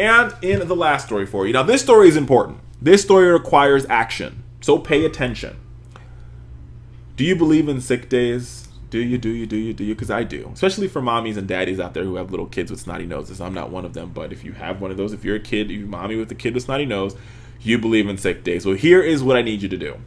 And in the last story for you. Now, this story is important. This story requires action. So pay attention. Do you believe in sick days? Do you? Because I do. Especially for mommies and daddies out there who have little kids with snotty noses. I'm not one of them, but if you have one of those, if you're a kid, you're a mommy with a kid with snotty nose, you believe in sick days. Well, here is what I need you to do.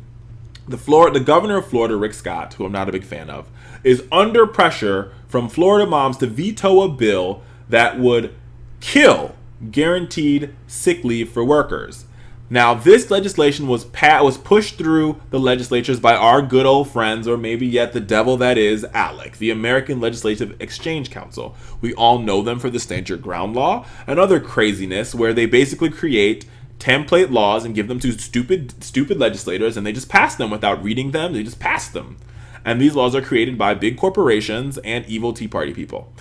The governor of Florida, Rick Scott, who I'm not a big fan of, is under pressure from Florida moms to veto a bill that would kill guaranteed sick leave for workers. Now, this legislation was pushed through the legislatures by our good old friends, or maybe yet the devil that is ALEC, the American Legislative Exchange Council. We all know them for the Stand Your Ground law and other craziness where they basically create template laws and give them to stupid legislators, and they just pass them without reading them. They just pass them. And these laws are created by big corporations and evil Tea Party people.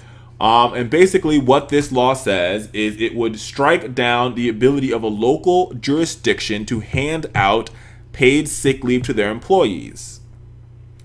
And basically what this law says is it would strike down the ability of a local jurisdiction to hand out paid sick leave to their employees.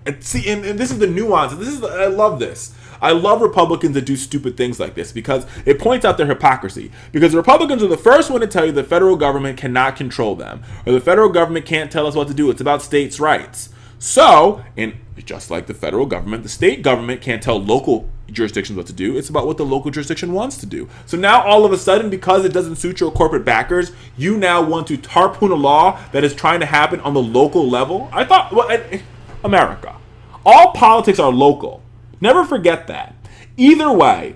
And see, and this is the nuance. I love this. I love Republicans that do stupid things like this because it points out their hypocrisy. Because the Republicans are the first one to tell you the federal government cannot control them, or the federal government can't tell us what to do. It's about states' rights. So, and just like the federal government, the state government can't tell local jurisdictions what to do. It's about what the local jurisdiction wants to do. So now all of a sudden, because it doesn't suit your corporate backers, you now want to harpoon a law that is trying to happen on the local level. I thought, America, all politics are local. Never forget that. Either way,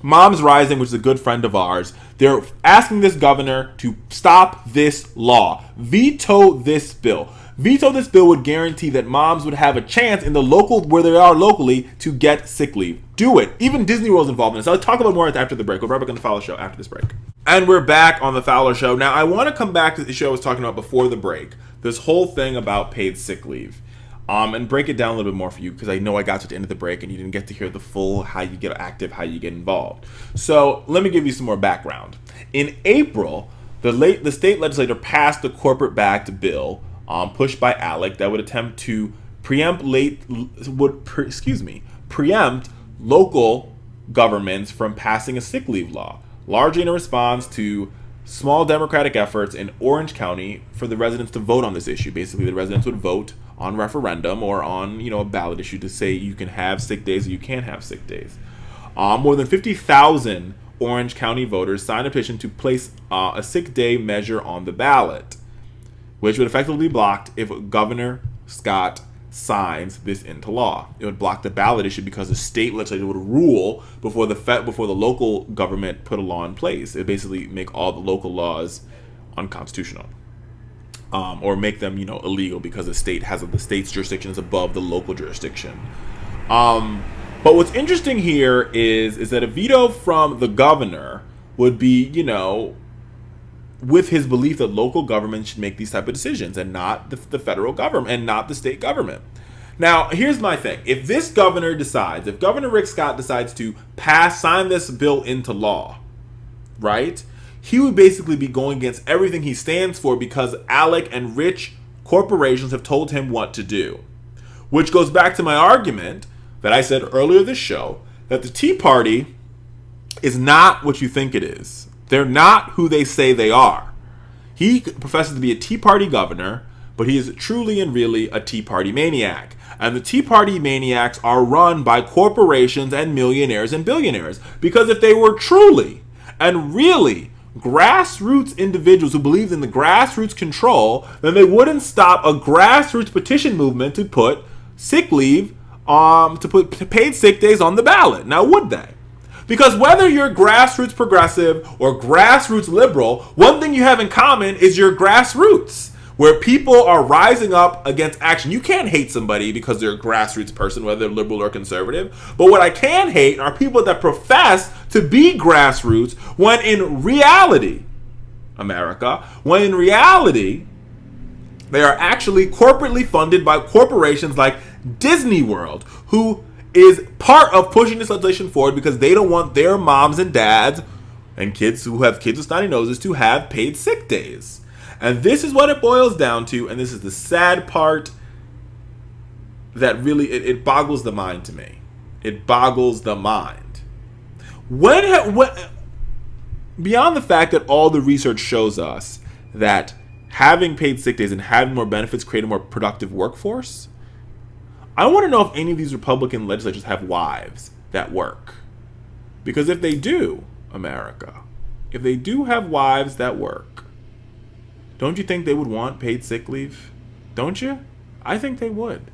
MomsRising, which is a good friend of ours, they're asking this governor to stop this law, veto this bill. Veto this bill would guarantee that moms would have a chance in the local, where they are locally, to get sick leave. Do it. Even Disney World's involved in this. I'll talk about more after the break. We'll be right back on the Fowler Show after this break. And we're back on the Fowler Show. Now, I want to come back to the issue I was talking about before the break. This whole thing about paid sick leave. And break it down a little bit more for you, because I know I got to the end of the break and you didn't get to hear the full how you get active, how you get involved. So let me give you some more background. In April, the state legislature passed the corporate-backed bill pushed by ALEC that would attempt to preempt local governments from passing a sick leave law, largely in response to small Democratic efforts in Orange County for the residents to vote on this issue. Basically, the residents would vote on referendum or on a ballot issue to say you can have sick days or you can't have sick days. More than 50,000 Orange County voters signed a petition to place a sick day measure on the ballot, which would effectively be blocked if Governor Scott signs this into law. It would block the ballot issue because the state legislature would rule before the local government put a law in place. It would basically make all the local laws unconstitutional, or make them illegal because the state's jurisdiction is above the local jurisdiction. But what's interesting here is that a veto from the governor would be with his belief that local government should make these type of decisions and not the federal government and not the state government. Now, here's my thing. If Governor Rick Scott decides to sign this bill into law, right, he would basically be going against everything he stands for because ALEC and rich corporations have told him what to do. Which goes back to my argument that I said earlier this show, that the Tea Party is not what you think it is. They're not who they say they are. He professes to be a Tea Party governor, but he is truly and really a Tea Party maniac. And the Tea Party maniacs are run by corporations and millionaires and billionaires. Because if they were truly and really grassroots individuals who believed in the grassroots control, then they wouldn't stop a grassroots petition movement to put sick leave, to put paid sick days on the ballot. Now, would they? Because whether you're grassroots progressive or grassroots liberal, one thing you have in common is your grassroots, where people are rising up against action. You can't hate somebody because they're a grassroots person, whether they're liberal or conservative. But what I can hate are people that profess to be grassroots when in reality, they are actually corporately funded by corporations like Disney World, who is part of pushing this legislation forward because they don't want their moms and dads and kids who have kids with snotty noses to have paid sick days. And this is what it boils down to, and this is the sad part that really, it boggles the mind to me. It boggles the mind. When beyond the fact that all the research shows us that having paid sick days and having more benefits create a more productive workforce, I want to know if any of these Republican legislatures have wives that work. Because if they do, America, if they do have wives that work, don't you think they would want paid sick leave? Don't you? I think they would.